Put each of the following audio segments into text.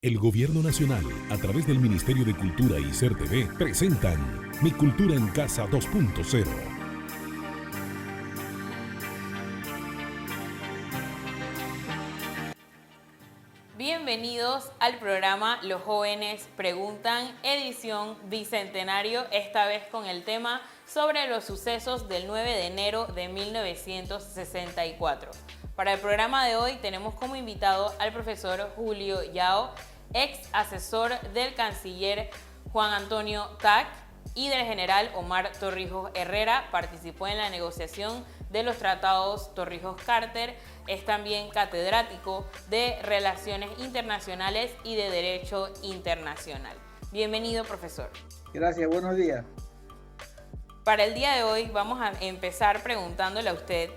El Gobierno Nacional, a través del Ministerio de Cultura y CERTV, presentan Mi Cultura en Casa 2.0. Bienvenidos al programa Los Jóvenes Preguntan, edición bicentenario, esta vez con el tema sobre los sucesos del 9 de enero de 1964. Para el programa de hoy tenemos como invitado al profesor Julio Yao, ex asesor del canciller Juan Antonio Tac y del general Omar Torrijos Herrera. Participó en la negociación de los tratados Torrijos-Carter. Es también catedrático de Relaciones Internacionales y de Derecho Internacional. Bienvenido, profesor. Gracias, buenos días. Para el día de hoy vamos a empezar preguntándole a usted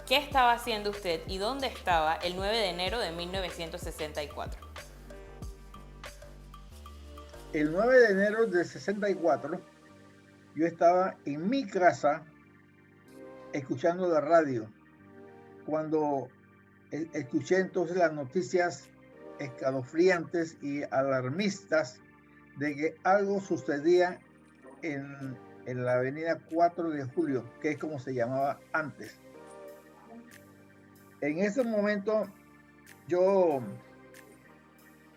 qué estaba haciendo usted y dónde estaba el 9 de enero de 1964. El 9 de enero del 64, yo estaba en mi casa escuchando la radio, cuando escuché entonces las noticias escalofriantes y alarmistas de que algo sucedía en la avenida 4 de Julio, que es como se llamaba antes. En ese momento yo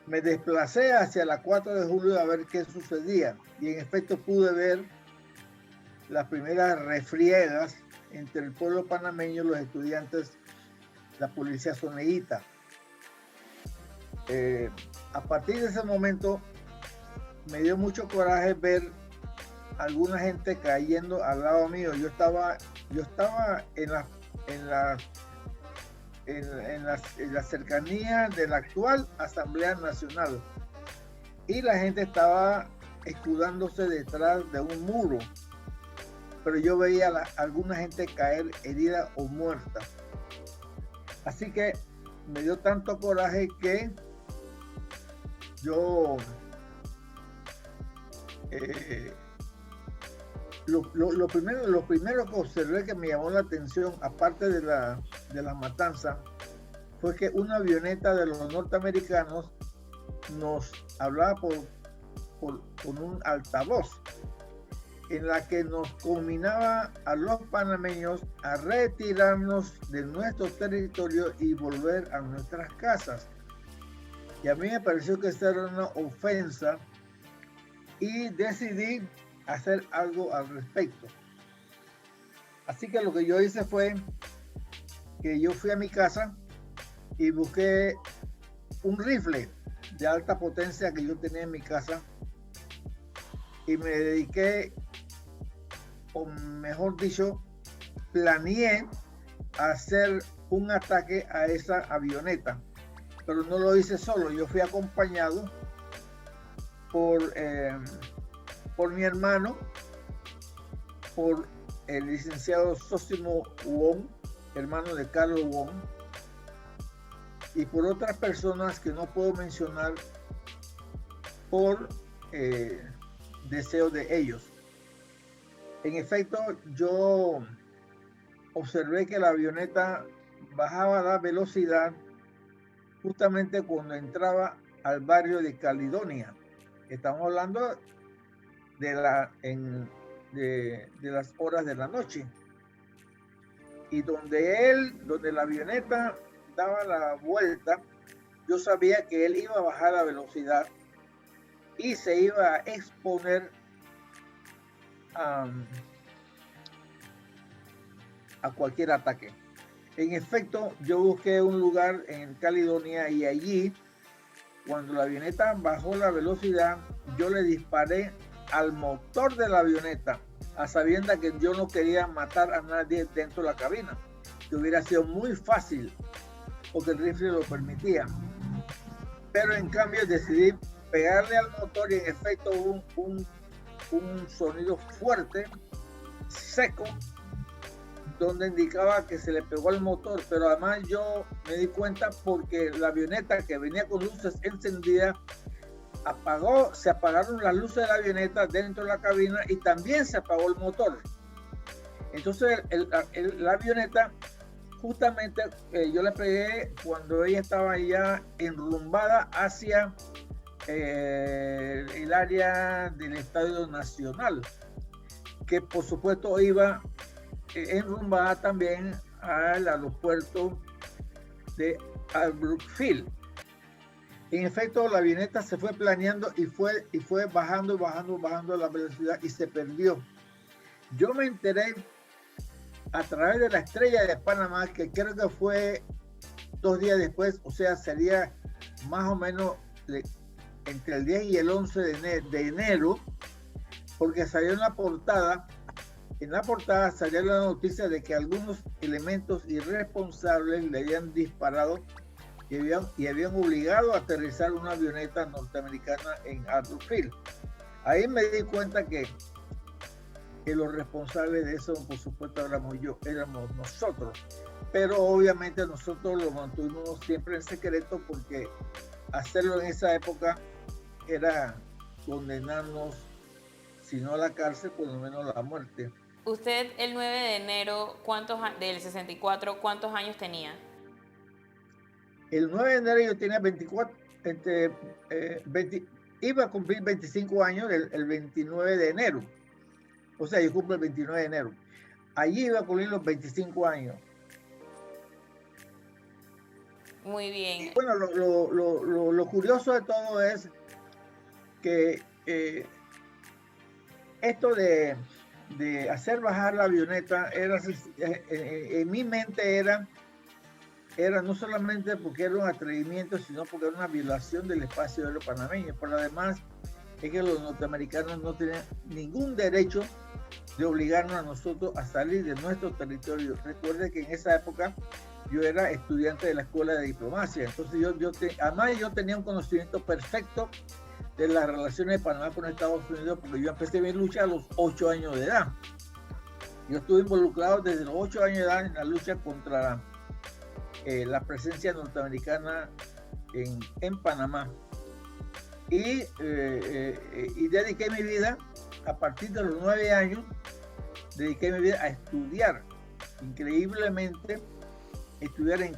me desplacé hacia la 4 de julio a ver qué sucedía, y en efecto pude ver las primeras refriegas entre el pueblo panameño, los estudiantes, la policía soneíta. A partir de ese momento me dio mucho coraje ver alguna gente cayendo al lado mío. Yo estaba en la cercanía de la actual Asamblea Nacional, y la gente estaba escudándose detrás de un muro, pero yo veía alguna gente caer herida o muerta. Así que me dio tanto coraje que yo lo primero que observé que me llamó la atención, aparte de la matanza, fue que una avioneta de los norteamericanos nos hablaba con un altavoz, en la que nos combinaba a los panameños a retirarnos de nuestro territorio y volver a nuestras casas. Y a mí me pareció que esta era una ofensa y decidí hacer algo al respecto. Así que lo que yo hice fue que yo fui a mi casa y busqué un rifle de alta potencia que yo tenía en mi casa, y me dediqué, o mejor dicho, planeé hacer un ataque a esa avioneta, pero no lo hice solo. Yo fui acompañado por mi hermano, por el licenciado Sósimo Wong, hermano de Carlos Wong, y por otras personas que no puedo mencionar por deseo de ellos. En efecto, yo observé que la avioneta bajaba la velocidad justamente cuando entraba al barrio de Caledonia. Estamos hablando de las horas de la noche, y donde la avioneta daba la vuelta, yo sabía que él iba a bajar la velocidad y se iba a exponer a cualquier ataque. En efecto, yo busqué un lugar en Caledonia, y allí, cuando la avioneta bajó la velocidad, yo le disparé al motor de la avioneta, a sabiendas que yo no quería matar a nadie dentro de la cabina, que hubiera sido muy fácil porque el rifle lo permitía. Pero en cambio decidí pegarle al motor, y en efecto hubo un sonido fuerte, seco, donde indicaba que se le pegó al motor. Pero además yo me di cuenta porque la avioneta, que venía con luces encendidas, se apagaron las luces de la avioneta dentro de la cabina, y también se apagó el motor. Entonces la avioneta, justamente yo le pegué cuando ella estaba ya enrumbada hacia el área del Estadio Nacional, que por supuesto iba enrumbada también al aeropuerto de Albrook Field. En efecto, la avioneta se fue planeando y fue bajando la velocidad y se perdió. Yo me enteré a través de la Estrella de Panamá, que creo que fue 2 días después, o sea, sería más o menos entre el 10 y el 11 de enero, porque salió en la portada salió la noticia de que algunos elementos irresponsables le habían disparado y habían obligado a aterrizar una avioneta norteamericana en Albrook Field. Ahí me di cuenta que los responsables de eso, por supuesto, éramos nosotros, pero obviamente nosotros lo mantuvimos siempre en secreto, porque hacerlo en esa época era condenarnos, si no a la cárcel, por lo menos a la muerte. Usted el 9 de enero del 64, ¿cuántos años tenía? El 9 de enero yo tenía 24, iba a cumplir 25 años el 29 de enero. O sea, yo cumplo el 29 de enero. Allí iba a cumplir los 25 años. Muy bien. Y bueno, lo curioso de todo es que esto de hacer bajar la avioneta en mi mente era no solamente porque era un atrevimiento, sino porque era una violación del espacio aéreo panameño. Pero además es que los norteamericanos no tenían ningún derecho de obligarnos a nosotros a salir de nuestro territorio. Recuerde que en esa época yo era estudiante de la escuela de diplomacia, entonces además yo tenía un conocimiento perfecto de las relaciones de Panamá con Estados Unidos, porque yo empecé mi lucha a los 8 años de edad. Yo estuve involucrado desde los 8 años de edad en la lucha contra la presencia norteamericana en Panamá. Y dediqué mi vida, a partir de los 9 años, a estudiar, increíblemente, en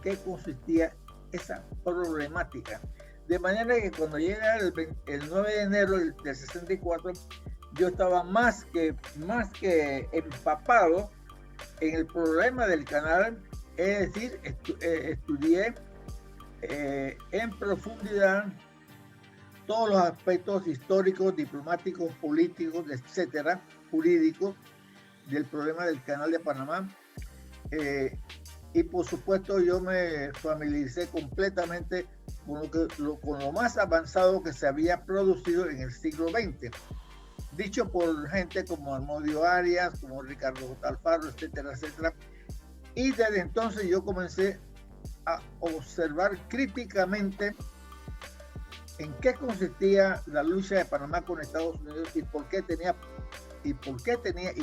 qué consistía esa problemática. De manera que cuando llega el 9 de enero del 64, yo estaba más que empapado en el problema del canal, es decir, estudié en profundidad todos los aspectos históricos, diplomáticos, políticos, etcétera, jurídicos del problema del Canal de Panamá. Y por supuesto yo me familiaricé completamente con lo más avanzado que se había producido en el siglo XX, dicho por gente como Armodio Arias, como Ricardo Alfaro, etcétera, etcétera. Y desde entonces yo comencé a observar críticamente en qué consistía la lucha de Panamá con Estados Unidos y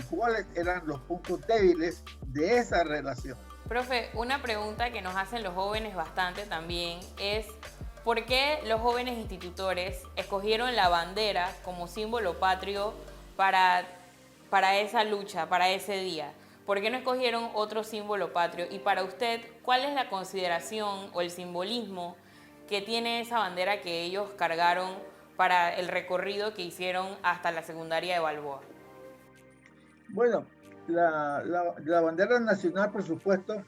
cuáles eran los puntos débiles de esa relación. Profe, una pregunta que nos hacen los jóvenes bastante también es ¿por qué los jóvenes institutores escogieron la bandera como símbolo patrio para esa lucha, para ese día? ¿Por qué no escogieron otro símbolo patrio? Y para usted, ¿cuál es la consideración o el simbolismo que tiene esa bandera que ellos cargaron para el recorrido que hicieron hasta la secundaria de Balboa? Bueno, la bandera nacional, por supuesto,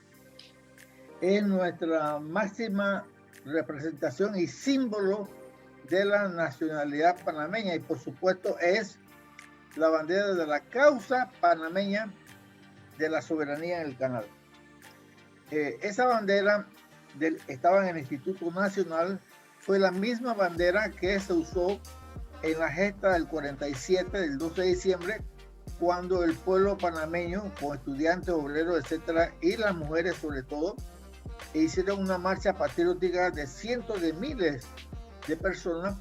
es nuestra máxima representación y símbolo de la nacionalidad panameña, y por supuesto es la bandera de la causa panameña de la soberanía en el canal. Esa bandera estaba en el Instituto Nacional, fue la misma bandera que se usó en la gesta del 47, del 12 de diciembre, cuando el pueblo panameño, con estudiantes, obreros, etcétera, y las mujeres sobre todo, hicieron una marcha patriótica de cientos de miles de personas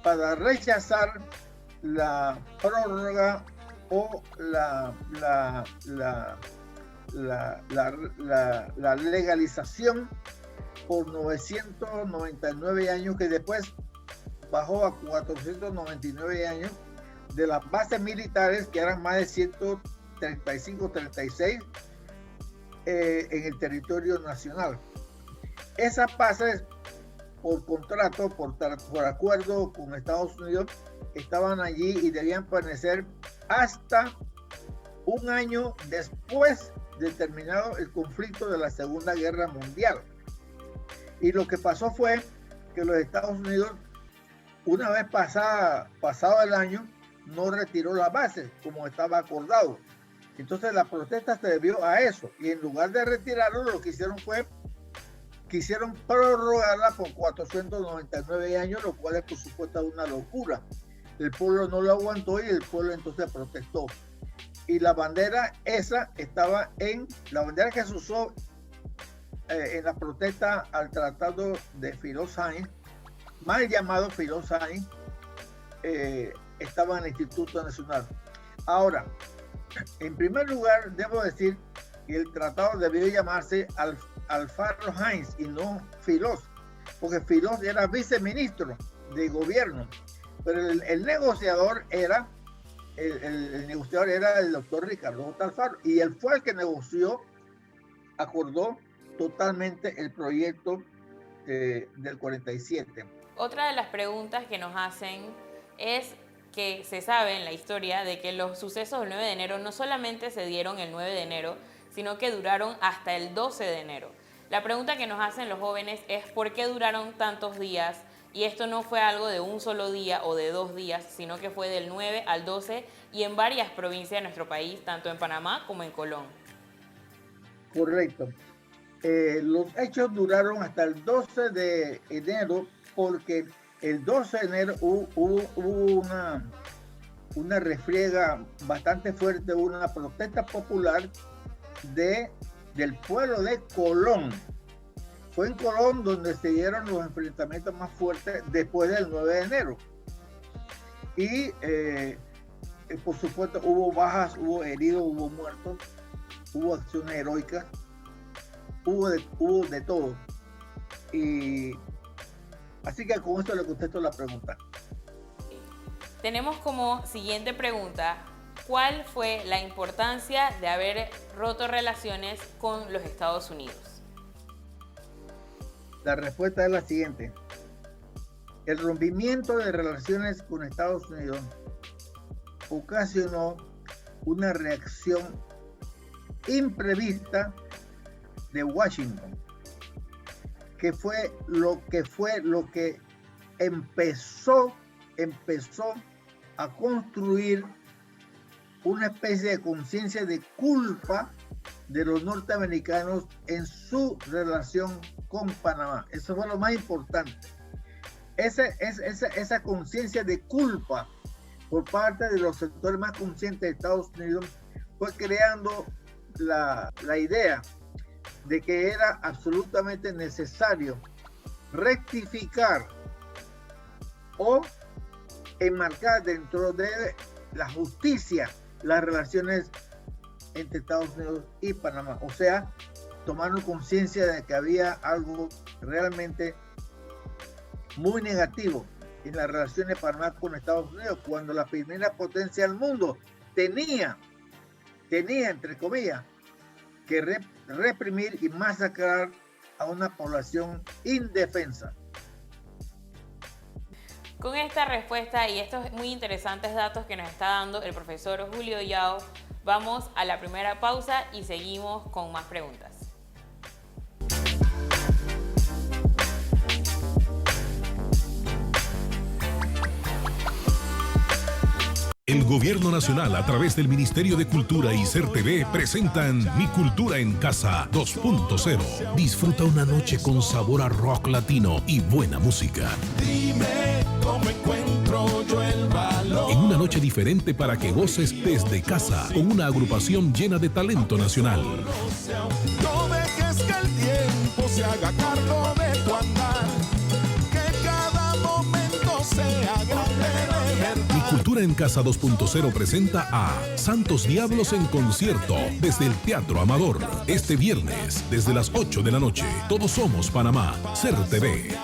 para rechazar la prórroga o la legalización por 999 años, que después bajó a 499 años, de las bases militares, que eran más de 135, 36 en el territorio nacional. Esas bases por contrato, por acuerdo con Estados Unidos, estaban allí y debían permanecer hasta un año después de terminado el conflicto de la Segunda Guerra Mundial. Y lo que pasó fue que los Estados Unidos, una vez pasado el año, no retiró las bases como estaba acordado. Entonces la protesta se debió a eso. Y en lugar de retirarlo, lo que hicieron fue quisieron prorrogarla por 499 años, lo cual es por supuesto una locura. El pueblo no lo aguantó y el pueblo entonces protestó. Y la bandera esa estaba la bandera que se usó en la protesta al tratado de Filosáin, mal llamado Filosáin, estaba en el Instituto Nacional. Ahora, en primer lugar, debo decir que el tratado debió llamarse Alfaro Haynes y no Filos, porque Filos era viceministro de gobierno, pero el negociador era el negociador era el doctor Ricardo J. Alfaro, y él fue el que acordó totalmente el proyecto del 47. Otra de las preguntas que nos hacen es que se sabe en la historia de que los sucesos del 9 de enero no solamente se dieron el 9 de enero, sino que duraron hasta el 12 de enero. La pregunta que nos hacen los jóvenes es ¿por qué duraron tantos días? Y esto no fue algo de un solo día o de 2 días, sino que fue del 9 al 12 y en varias provincias de nuestro país, tanto en Panamá como en Colón. Correcto. Los hechos duraron hasta el 12 de enero porque el 12 de enero hubo una refriega bastante fuerte, una protesta popular del pueblo de Colón. Fue en Colón donde se dieron los enfrentamientos más fuertes después del 9 de enero. Y por supuesto hubo bajas, hubo heridos, hubo muertos, hubo acciones heroicas, hubo de todo. Y así que con esto le contesto la pregunta. Tenemos como siguiente pregunta, ¿cuál fue la importancia de haber roto relaciones con los Estados Unidos? La respuesta es la siguiente. El rompimiento de relaciones con Estados Unidos ocasionó una reacción imprevista de Washington, que fue lo que empezó a construir una especie de conciencia de culpa de los norteamericanos en su relación con Panamá. Eso fue lo más importante. Esa conciencia de culpa por parte de los sectores más conscientes de Estados Unidos fue creando la idea de que era absolutamente necesario rectificar o enmarcar dentro de la justicia las relaciones entre Estados Unidos y Panamá. O sea, tomaron conciencia de que había algo realmente muy negativo en las relaciones de Panamá con Estados Unidos, cuando la primera potencia del mundo tenía entre comillas, que reprimir y masacrar a una población indefensa. Con esta respuesta y estos muy interesantes datos que nos está dando el profesor Julio Yao, vamos a la primera pausa y seguimos con más preguntas. El Gobierno Nacional, a través del Ministerio de Cultura y CERTV, presentan Mi Cultura en Casa 2.0. Disfruta una noche con sabor a rock latino y buena música. Dime cómo encuentro yo el valor. En una noche diferente para que goces desde casa, con una agrupación llena de talento nacional. No dejes que el tiempo se haga cargo de tu andar. Que cada momento sea grande de verdad. Mi Cultura en Casa 2.0 presenta a Santos Diablos en concierto desde el Teatro Amador. Este viernes, desde las 8 de la noche. Todos somos Panamá. CERTV.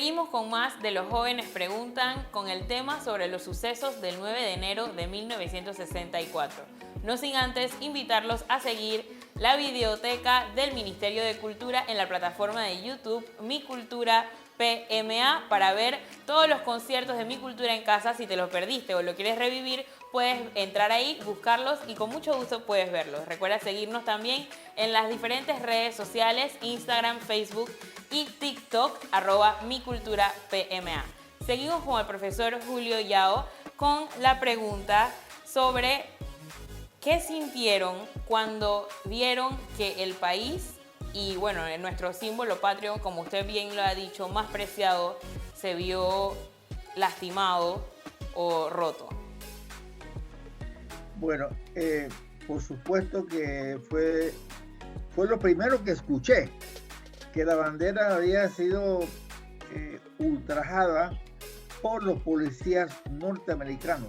Seguimos con más de Los Jóvenes Preguntan con el tema sobre los sucesos del 9 de enero de 1964. No sin antes invitarlos a seguir la videoteca del Ministerio de Cultura en la plataforma de YouTube Mi Cultura PMA para ver todos los conciertos de Mi Cultura en Casa. Si te lo perdiste o lo quieres revivir, puedes entrar ahí, buscarlos y con mucho gusto puedes verlos. Recuerda seguirnos también en las diferentes redes sociales, Instagram, Facebook y TikTok, @miculturapma. Seguimos con el profesor Julio Yao con la pregunta sobre qué sintieron cuando vieron que el país y bueno, nuestro símbolo patrio, como usted bien lo ha dicho, más preciado, se vio lastimado o roto. Bueno, por supuesto que fue lo primero que escuché, que la bandera había sido ultrajada por los policías norteamericanos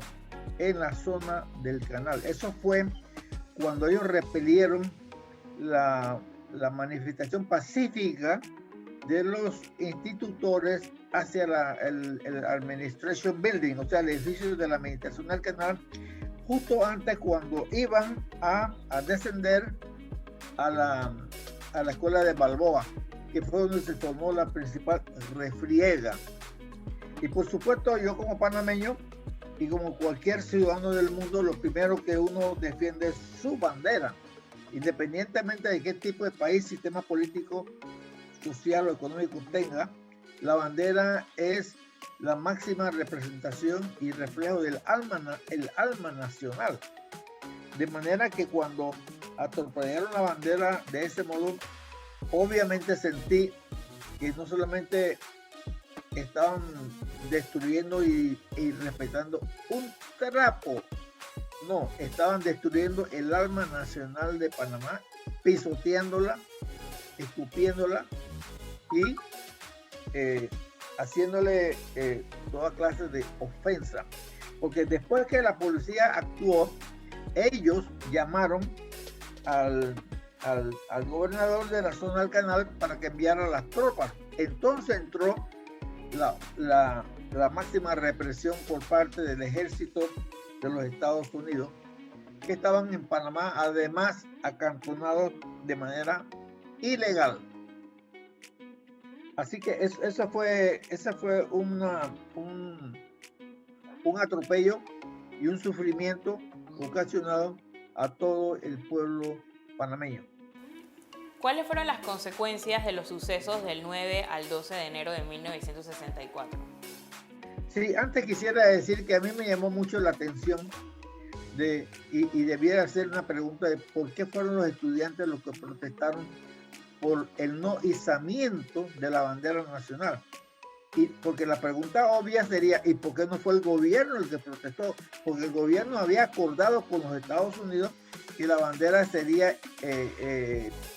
en la zona del canal. Eso fue cuando ellos repelieron la manifestación pacífica de los institutores hacia el Administration Building, o sea, el edificio de la administración del canal, justo antes cuando iban a descender a la escuela de Balboa, que fue donde se formó la principal refriega. Y por supuesto, yo como panameño y como cualquier ciudadano del mundo, lo primero que uno defiende es su bandera, independientemente de qué tipo de país, sistema político, social o económico tenga. La bandera es la máxima representación y reflejo del alma nacional. De manera que cuando atropellaron la bandera de ese modo, obviamente sentí que no solamente estaban destruyendo y respetando un trapo, no, estaban destruyendo el alma nacional de Panamá, pisoteándola, escupiéndola y haciéndole toda clase de ofensa. Porque después que la policía actuó, ellos llamaron al gobernador de la zona del canal para que enviara las tropas. Entonces entró la máxima represión por parte del ejército de los Estados Unidos, que estaban en Panamá, además acantonados de manera ilegal. Así que esa fue un atropello y un sufrimiento ocasionado a todo el pueblo panameño. ¿Cuáles fueron las consecuencias de los sucesos del 9 al 12 de enero de 1964? Sí, antes quisiera decir que a mí me llamó mucho la atención y debiera hacer una pregunta de por qué fueron los estudiantes los que protestaron por el no izamiento de la bandera nacional. Y porque la pregunta obvia sería, ¿y por qué no fue el gobierno el que protestó? Porque el gobierno había acordado con los Estados Unidos que la bandera sería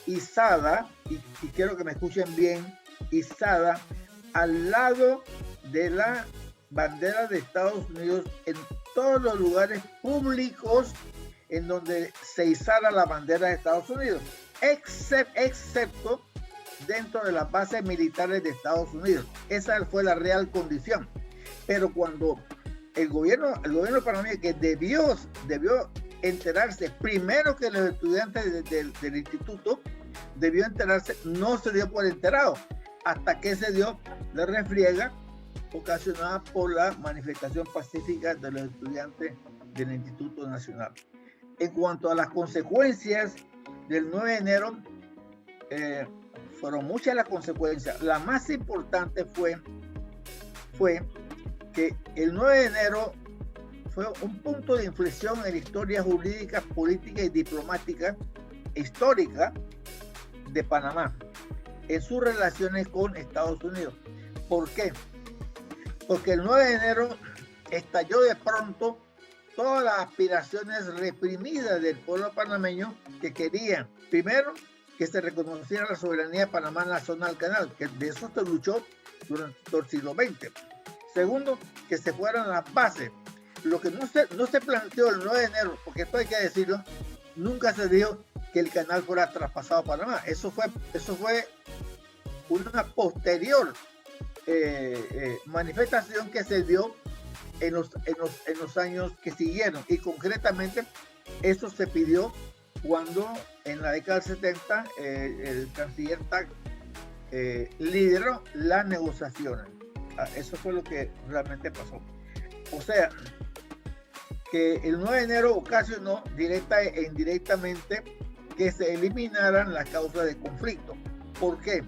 izada, y quiero que me escuchen bien, izada al lado de la bandera de Estados Unidos en todos los lugares públicos en donde se izara la bandera de Estados Unidos, excepto dentro de las bases militares de Estados Unidos. Esa fue la real condición. Pero cuando el gobierno panameño, que debió enterarse primero que los estudiantes del instituto, debió enterarse, no se dio por enterado, hasta que se dio la refriega ocasionada por la manifestación pacífica de los estudiantes del Instituto Nacional. En cuanto a las consecuencias del 9 de enero, fueron muchas las consecuencias. La más importante fue que el 9 de enero fue un punto de inflexión en la historia jurídica, política y diplomática histórica de Panamá en sus relaciones con Estados Unidos. ¿Por qué? Porque el 9 de enero estalló de pronto todas las aspiraciones reprimidas del pueblo panameño, que querían, primero, que se reconociera la soberanía de Panamá en la zona del canal, que de eso se luchó durante todo el siglo XX. Segundo, que se fueran las bases. Lo que no se planteó el 9 de enero, porque esto hay que decirlo, nunca se dijo que el canal fuera traspasado a Panamá. Eso fue una posterior manifestación que se dio en los años que siguieron, y concretamente eso se pidió cuando en la década del 70 el canciller Tak lideró las negociaciones. Eso fue lo que realmente pasó. O sea, que el 9 de enero ocasionó directa e indirectamente que se eliminaran las causas de conflicto. ¿Por qué?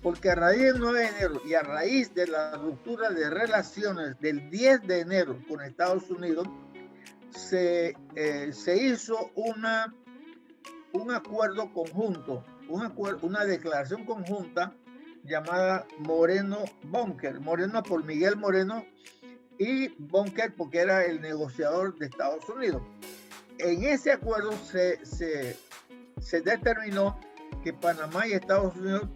Porque a raíz del 9 de enero y a raíz de la ruptura de relaciones del 10 de enero con Estados Unidos, se hizo un acuerdo conjunto, una declaración conjunta llamada Moreno-Bunker. Moreno por Miguel Moreno y Bunker porque era el negociador de Estados Unidos. En ese acuerdo se determinó que Panamá y Estados Unidos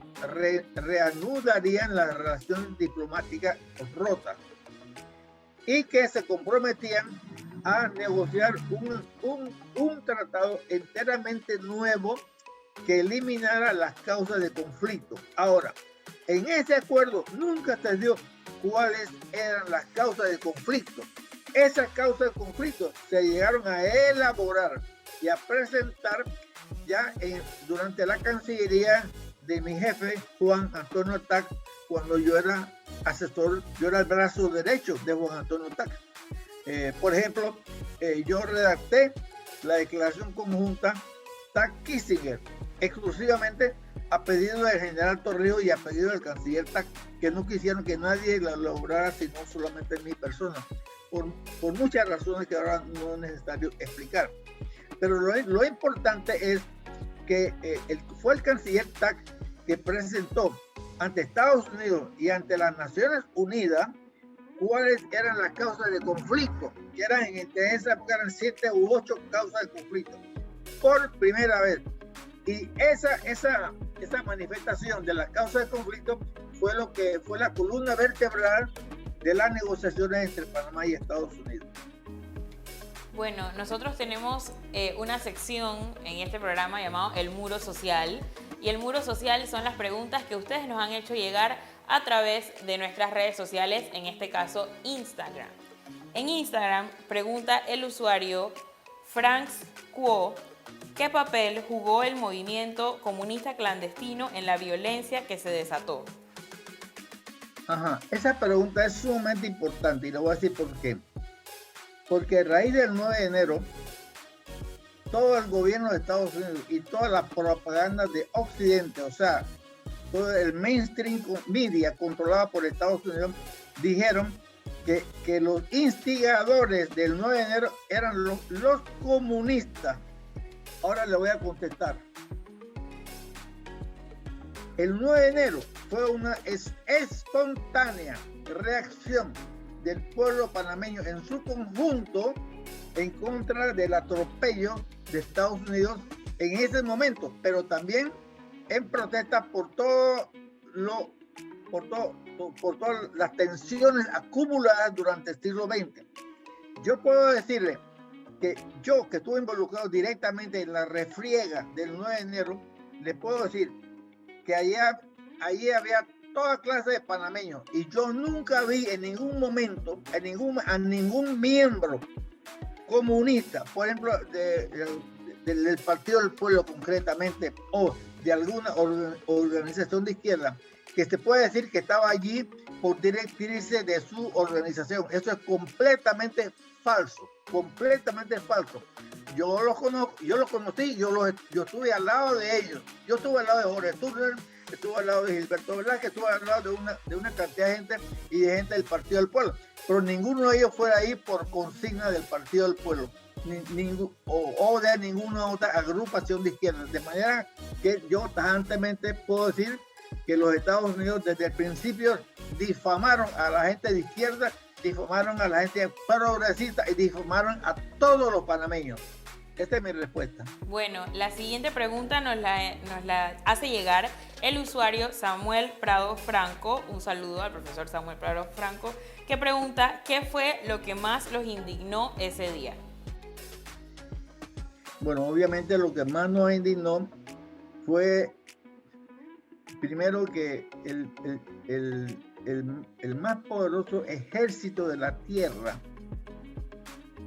reanudarían las relaciones diplomáticas rotas y que se comprometían a negociar un tratado enteramente nuevo que eliminara las causas de conflicto. Ahora, en ese acuerdo nunca se dio cuáles eran las causas de conflicto. Esas causas de conflicto se llegaron a elaborar y a presentar ya durante la Cancillería de mi jefe, Juan Antonio Tak, cuando yo era asesor, yo era el brazo derecho de Juan Antonio Tak. Por ejemplo, yo redacté la declaración conjunta Tak-Kissinger, exclusivamente a pedido del general Torrijos y a pedido del canciller Tak, que no quisieron que nadie la lograra sino solamente mi persona, por muchas razones que ahora no es necesario explicar. Pero lo importante es que fue el canciller Tak que presentó ante Estados Unidos y ante las Naciones Unidas cuáles eran las causas de conflicto, que eran entre esa época eran 7 u 8 causas de conflicto, por primera vez. Y esa manifestación de las causas de conflicto fue lo que fue la columna vertebral de las negociaciones entre Panamá y Estados Unidos. Bueno, nosotros tenemos una sección en este programa llamado El Muro Social, y el Muro Social son las preguntas que ustedes nos han hecho llegar a través de nuestras redes sociales, en este caso Instagram. En Instagram pregunta el usuario Franks Quo: ¿qué papel jugó el movimiento comunista clandestino en la violencia que se desató? Ajá, esa pregunta es sumamente importante y le voy a decir por qué. Porque a raíz del 9 de enero, todo el gobierno de Estados Unidos y toda la propaganda de Occidente, o sea, todo el mainstream media controlada por Estados Unidos, dijeron que los instigadores del 9 de enero eran los comunistas. Ahora le voy a contestar. El 9 de enero fue una espontánea reacción del pueblo panameño en su conjunto en contra del atropello de Estados Unidos en ese momento, pero también en protesta por todas las tensiones acumuladas durante el siglo XX. Yo puedo decirle que yo, que estuve involucrado directamente en la refriega del 9 de enero, le puedo decir que allí había toda clase de panameños y yo nunca vi en ningún momento a ningún miembro comunista, por ejemplo, del Partido del Pueblo concretamente, o de alguna organización de izquierda, que se puede decir que estaba allí por directrices de su organización. Eso es completamente falso, completamente falso. Yo los conozco, yo los conocí, yo estuve al lado de ellos, yo estuve al lado de Jorge Turner, estuve al lado de Gilberto Velázquez, estuve al lado de una cantidad de gente y de gente del Partido del Pueblo, pero ninguno de ellos fue ahí por consigna del Partido del Pueblo, o de ninguna otra agrupación de izquierda, de manera que yo tajantemente puedo decir que los Estados Unidos desde el principio difamaron a la gente de izquierda, difamaron a la gente progresista y difamaron a todos los panameños. Esta es mi respuesta. Bueno, la siguiente pregunta nos la hace llegar el usuario Samuel Prado Franco. Un saludo al profesor Samuel Prado Franco, que pregunta: ¿qué fue lo que más los indignó ese día? Bueno, obviamente lo que más nos indignó fue primero que el más poderoso ejército de la tierra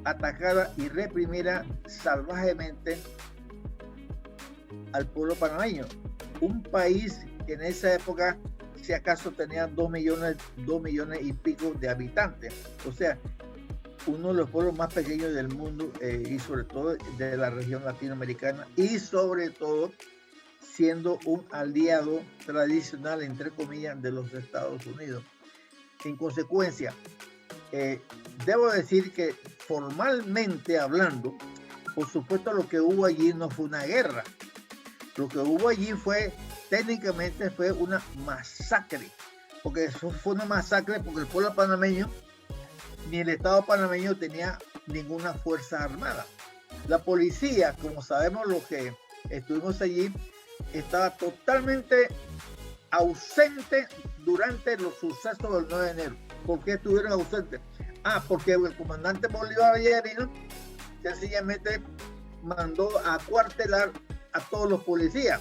atacara y reprimiera salvajemente al pueblo panameño, un país que en esa época si acaso tenía 2 millones y pico de habitantes, o sea, uno de los pueblos más pequeños del mundo, y sobre todo de la región latinoamericana, y sobre todo siendo un aliado tradicional, entre comillas, de los Estados Unidos. En consecuencia, debo decir que formalmente hablando, por supuesto lo que hubo allí no fue una guerra. Lo que hubo allí técnicamente fue una masacre, porque eso fue una masacre porque el pueblo panameño ni el Estado panameño tenía ninguna fuerza armada. La policía, como sabemos los que estuvimos allí, estaba totalmente ausente durante los sucesos del 9 de enero. ¿Por qué estuvieron ausentes? Porque el comandante Bolívar sencillamente mandó a acuartelar a todos los policías.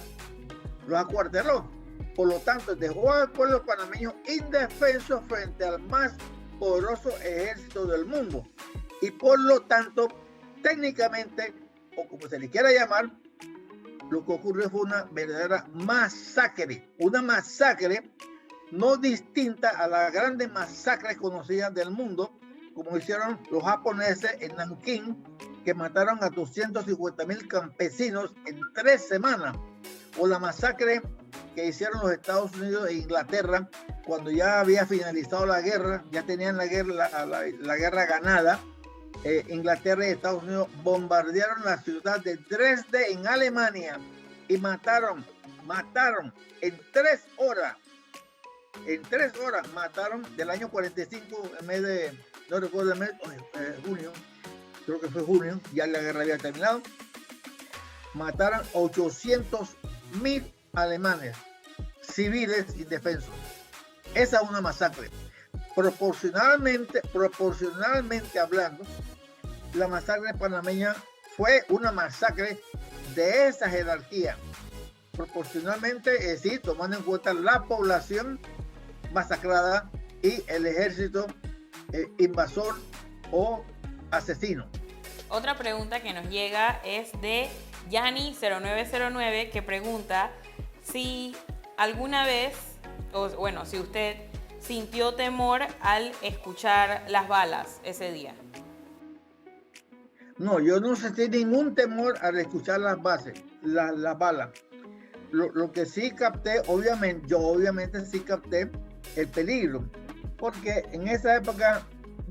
Los acuarteló. Por lo tanto, dejó al pueblo panameño indefenso frente al más poderoso ejército del mundo. Y por lo tanto, técnicamente, o como se le quiera llamar, lo que ocurrió fue una verdadera masacre. Una masacre no distinta a las grandes masacres conocidas del mundo, como hicieron los japoneses en Nankín, que mataron a 250,000 campesinos en 3 semanas, o la masacre que hicieron los Estados Unidos e Inglaterra cuando ya había finalizado la guerra, ya tenían la guerra ganada. Inglaterra y Estados Unidos bombardearon la ciudad de Dresde en Alemania y mataron en 3 horas. En 3 horas mataron del año 45, en mes de, no recuerdo el mes, junio, creo que fue junio, ya la guerra había terminado. Mataron 800,000 alemanes, civiles indefensos. Esa es una masacre. Proporcionalmente hablando, la masacre panameña fue una masacre de esa jerarquía. Proporcionalmente, es decir, tomando en cuenta la población masacrada y el ejército invasor o asesino. Otra pregunta que nos llega es de Yani0909, que pregunta si alguna vez, o bueno, si usted sintió temor al escuchar las balas ese día. No, yo no sentí ningún temor al escuchar las balas. Lo que sí capté, obviamente sí capté el peligro, porque en esa época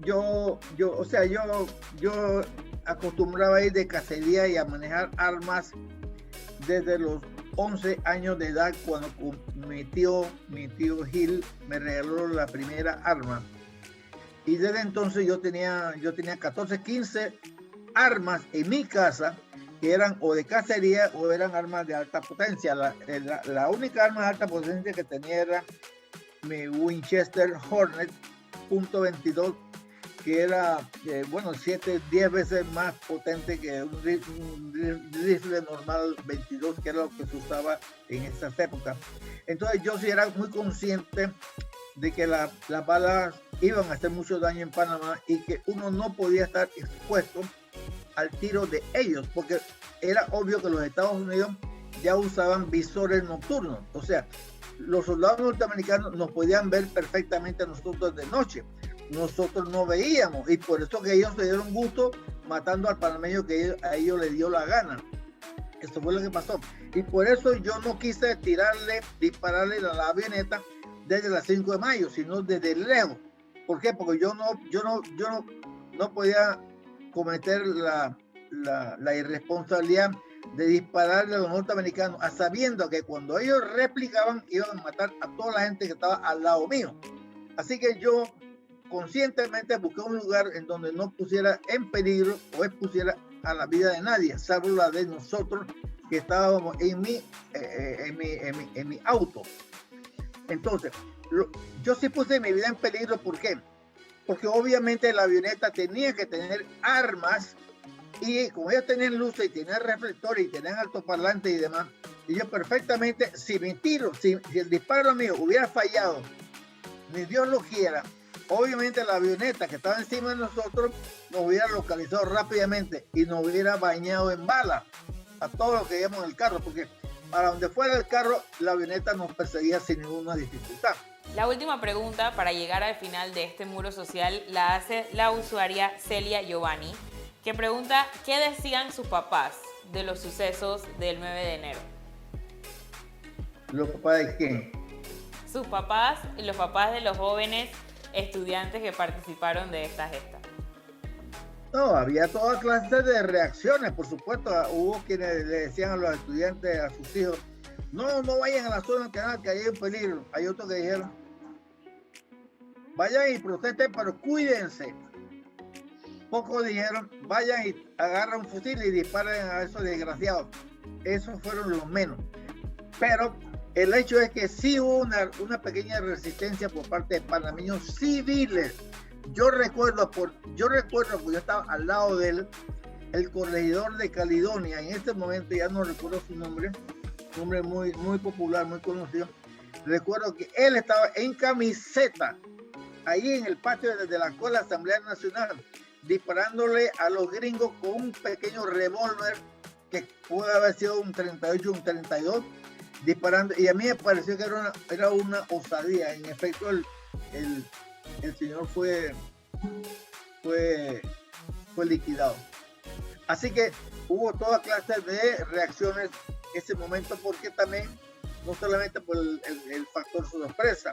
yo acostumbraba a ir de cacería y a manejar armas desde los 11 años de edad, cuando mi tío Gil me regaló la primera arma, y desde entonces yo tenía 14, 15 armas en mi casa que eran o de cacería o eran armas de alta potencia. La única arma de alta potencia que tenía era mi Winchester Hornet .22, que era 10 veces más potente que un rifle normal 22, que era lo que se usaba en esas épocas. Entonces yo sí era muy consciente de que las balas iban a hacer mucho daño en Panamá y que uno no podía estar expuesto al tiro de ellos, porque era obvio que los Estados Unidos ya usaban visores nocturnos. O sea, los soldados norteamericanos nos podían ver perfectamente a nosotros de noche. Nosotros no veíamos, y por eso que ellos se dieron gusto matando al panameño que a ellos les dio la gana. Eso fue lo que pasó. Y por eso yo no quise dispararle a la avioneta desde las 5 de mayo, sino desde lejos. ¿Por qué? Porque yo no podía cometer la irresponsabilidad de dispararle a los norteamericanos, a sabiendo que cuando ellos replicaban iban a matar a toda la gente que estaba al lado mío. Así que yo conscientemente busqué un lugar en donde no pusiera en peligro o expusiera a la vida de nadie, salvo la de nosotros que estábamos en mi auto. Entonces, yo sí puse mi vida en peligro. ¿Por qué? Porque obviamente la avioneta tenía que tener armas, y como ellos tenían luces y tenían reflectores y tenían altoparlantes y demás, y yo perfectamente, si el disparo mío hubiera fallado ni Dios lo quiera, obviamente la avioneta que estaba encima de nosotros nos hubiera localizado rápidamente y nos hubiera bañado en bala a todos los que íbamos en el carro, porque para donde fuera el carro, la avioneta nos perseguía sin ninguna dificultad. La última pregunta para llegar al final de este muro social la hace la usuaria Celia Giovanni, que pregunta ¿qué decían sus papás de los sucesos del 9 de enero? ¿Los papás de quién? Sus papás y los papás de los jóvenes estudiantes que participaron de esta gesta. No, había toda clase de reacciones, por supuesto. Hubo quienes le decían a los estudiantes, a sus hijos, no vayan a la zona del canal, que hay un peligro. Hay otros que dijeron, vayan y protesten, pero cuídense. Pocos dijeron, vayan y agarren un fusil y disparen a esos desgraciados. Esos fueron los menos. Pero el hecho es que sí hubo una pequeña resistencia por parte de panameños civiles. Yo recuerdo, porque yo estaba al lado de él, el corregidor de Caledonia, en este momento ya no recuerdo su nombre, un hombre muy, muy popular, muy conocido. Recuerdo que él estaba en camiseta, ahí en el patio de la Escuela Asamblea Nacional, disparándole a los gringos con un pequeño revólver que puede haber sido un 38, un 32, disparando, y a mí me pareció que era una osadía. En efecto, el señor fue liquidado. Así que hubo toda clase de reacciones en ese momento, porque también, no solamente por el factor sorpresa,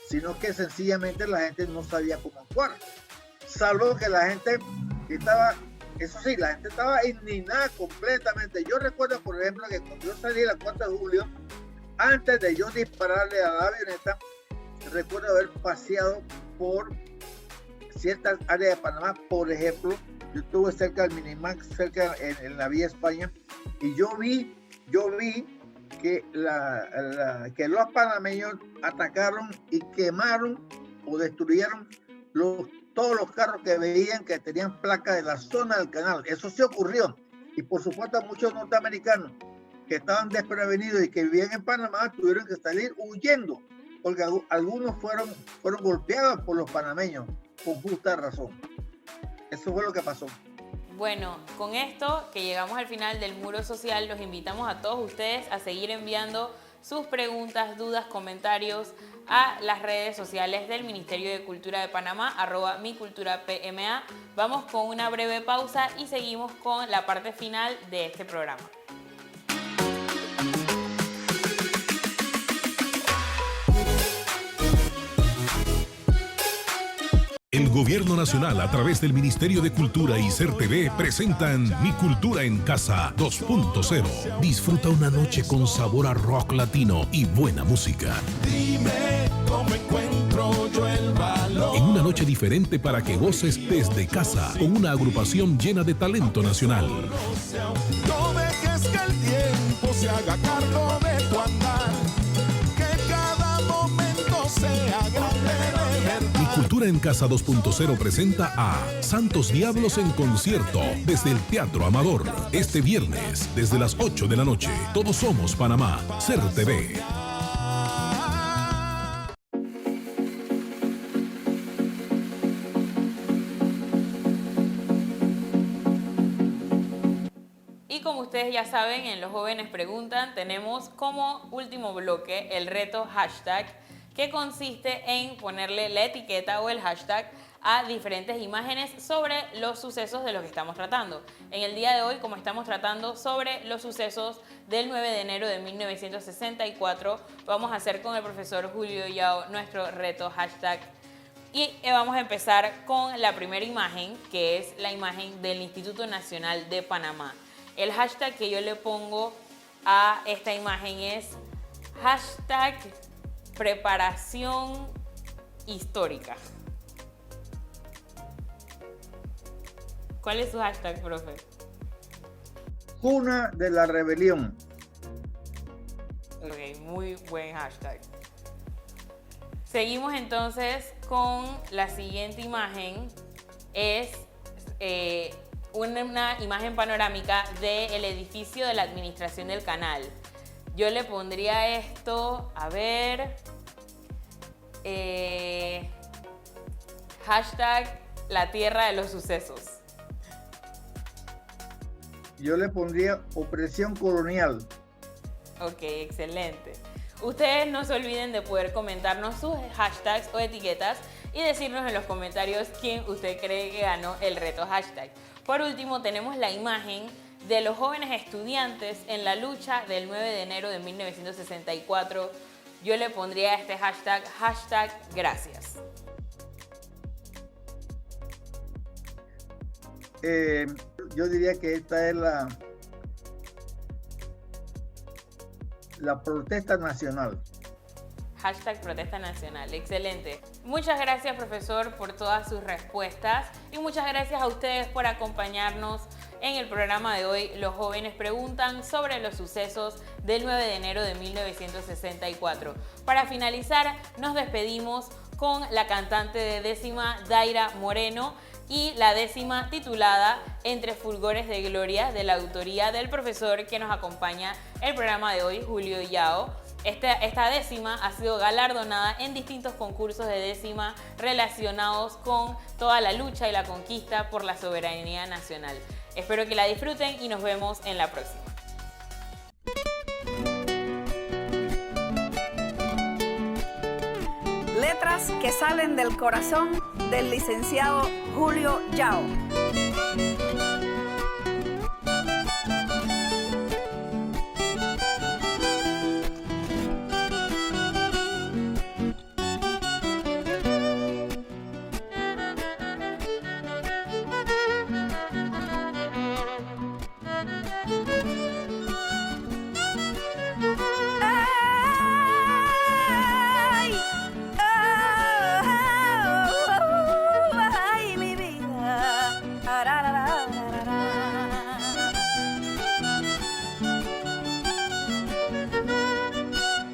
sino que sencillamente la gente no sabía cómo actuar. Salvo que la gente estaba, eso sí, la gente estaba indignada completamente. Yo recuerdo, por ejemplo, que cuando yo salí el 4 de julio, antes de yo dispararle a la avioneta, recuerdo haber paseado por ciertas áreas de Panamá. Por ejemplo, yo estuve cerca del Minimax, cerca en la Vía España, y yo vi que, que los panameños atacaron y quemaron o destruyeron todos los carros que veían que tenían placa de la zona del canal. Eso sí ocurrió. Y por supuesto muchos norteamericanos que estaban desprevenidos y que vivían en Panamá tuvieron que salir huyendo, porque algunos fueron golpeados por los panameños con justa razón. Eso fue lo que pasó. Bueno, con esto que llegamos al final del muro social, los invitamos a todos ustedes a seguir enviando sus preguntas, dudas, comentarios a las redes sociales del Ministerio de Cultura de Panamá, @miculturapma. Vamos con una breve pausa y seguimos con la parte final de este programa. El Gobierno Nacional, a través del Ministerio de Cultura y CERTV, presentan Mi Cultura en Casa 2.0. Disfruta una noche con sabor a rock latino y buena música. Dime cómo encuentro yo el valor. En una noche diferente para que goces desde casa, con una agrupación llena de talento nacional. No dejes que el tiempo se haga cargo de tu andar. Que cada momento sea grande de verdad. Mi Cultura en Casa 2.0 presenta a Santos Diablos en concierto desde el Teatro Amador. Este viernes, desde las 8 de la noche. Todos somos Panamá. CERTV. Y como ustedes ya saben, en Los Jóvenes Preguntan tenemos como último bloque el reto hashtag, que consiste en ponerle la etiqueta o el hashtag a diferentes imágenes sobre los sucesos de los que estamos tratando. En el día de hoy, como estamos tratando sobre los sucesos del 9 de enero de 1964, vamos a hacer con el profesor Julio Yao nuestro reto hashtag. Y vamos a empezar con la primera imagen, que es la imagen del Instituto Nacional de Panamá. El hashtag que yo le pongo a esta imagen es hashtag preparación histórica. ¿Cuál es su hashtag, profe? Cuna de la rebelión. Ok, muy buen hashtag. Seguimos entonces con la siguiente imagen. Es una imagen panorámica del edificio de la administración del canal. Yo le pondría esto, a ver, Hashtag la tierra de los sucesos. Yo le pondría opresión colonial. Ok, excelente. Ustedes no se olviden de poder comentarnos sus hashtags o etiquetas y decirnos en los comentarios quién usted cree que ganó el reto hashtag. Por último, tenemos la imagen de los jóvenes estudiantes en la lucha del 9 de enero de 1964. Yo le pondría este hashtag, hashtag gracias. Yo diría que esta es la protesta nacional. Hashtag protesta nacional, excelente. Muchas gracias, profesor, por todas sus respuestas y muchas gracias a ustedes por acompañarnos en el programa de hoy. Los jóvenes preguntan sobre los sucesos del 9 de enero de 1964. Para finalizar, nos despedimos con la cantante de décima, Daira Moreno, y la décima titulada Entre Fulgores de Gloria, de la autoría del profesor que nos acompaña el programa de hoy, Julio Yao. Esta décima ha sido galardonada en distintos concursos de décima relacionados con toda la lucha y la conquista por la soberanía nacional. Espero que la disfruten y nos vemos en la próxima. Letras que salen del corazón del licenciado Julio Yao.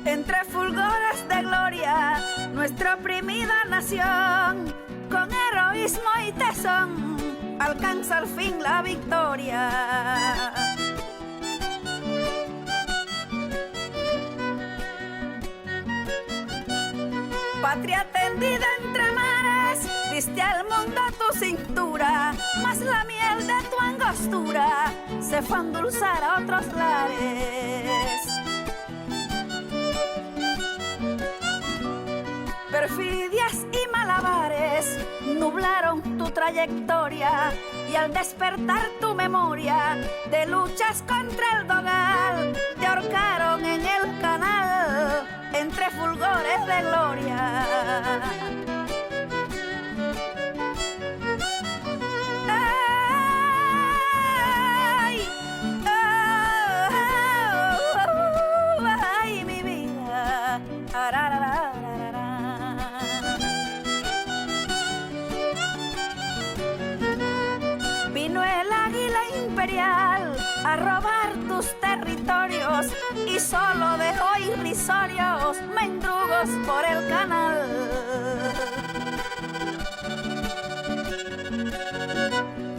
Entre fulgores de gloria, nuestra oprimida nación, con heroísmo y tesón, alcanza al fin la victoria. Patria tendida entre mares, diste al mundo tu cintura, mas la miel de tu angostura se fue a endulzar a otros lares. Perfidias y malabares nublaron tu trayectoria y al despertar tu memoria de luchas contra el dogal te ahorcaron en el canal entre fulgores de gloria. Ay, ay, mi vida. Vino el águila imperial a robar tus territorios y solo dejó irrisorios mendrugos por el canal.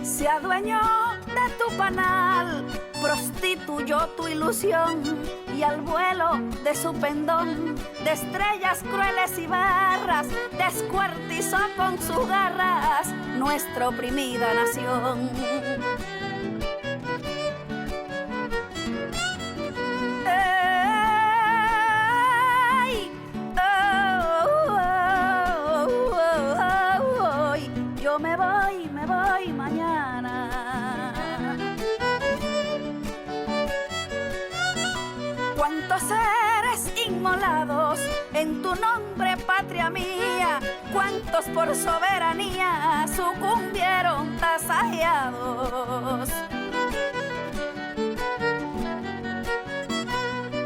Se adueñó de tu panal, prostituyó tu ilusión y al vuelo de su pendón de estrellas crueles y barras descuartizó con sus garras nuestra oprimida nación. Yo me voy mañana. Cuántos seres inmolados en tu nombre, patria mía, cuántos por soberanía sucumbieron tasajeados.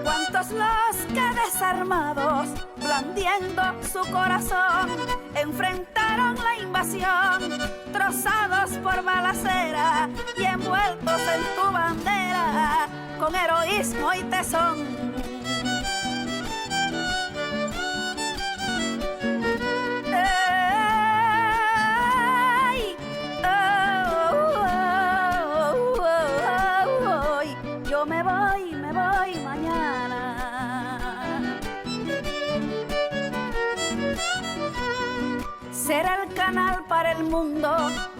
Cuántos los que desarmados, blandiendo su corazón, enfrentaron la invasión, trozados por balacera y envueltos en tu bandera, con heroísmo y tesón. Yo me voy mañana. será el canal para el mundo,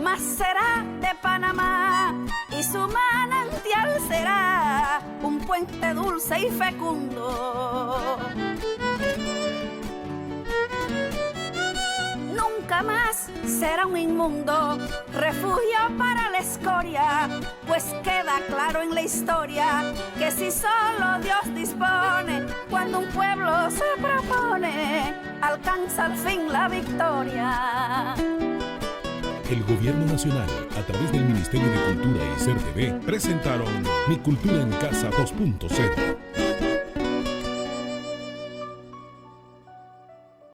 más será de Panamá, y su manantial será un puente dulce y fecundo. Nunca más será un inmundo refugio para la escoria, pues queda claro en la historia que si solo Dios dispone, cuando un pueblo se propone, alcanza al fin la victoria. El Gobierno Nacional, a través del Ministerio de Cultura y CERTV, presentaron Mi Cultura en Casa 2.0.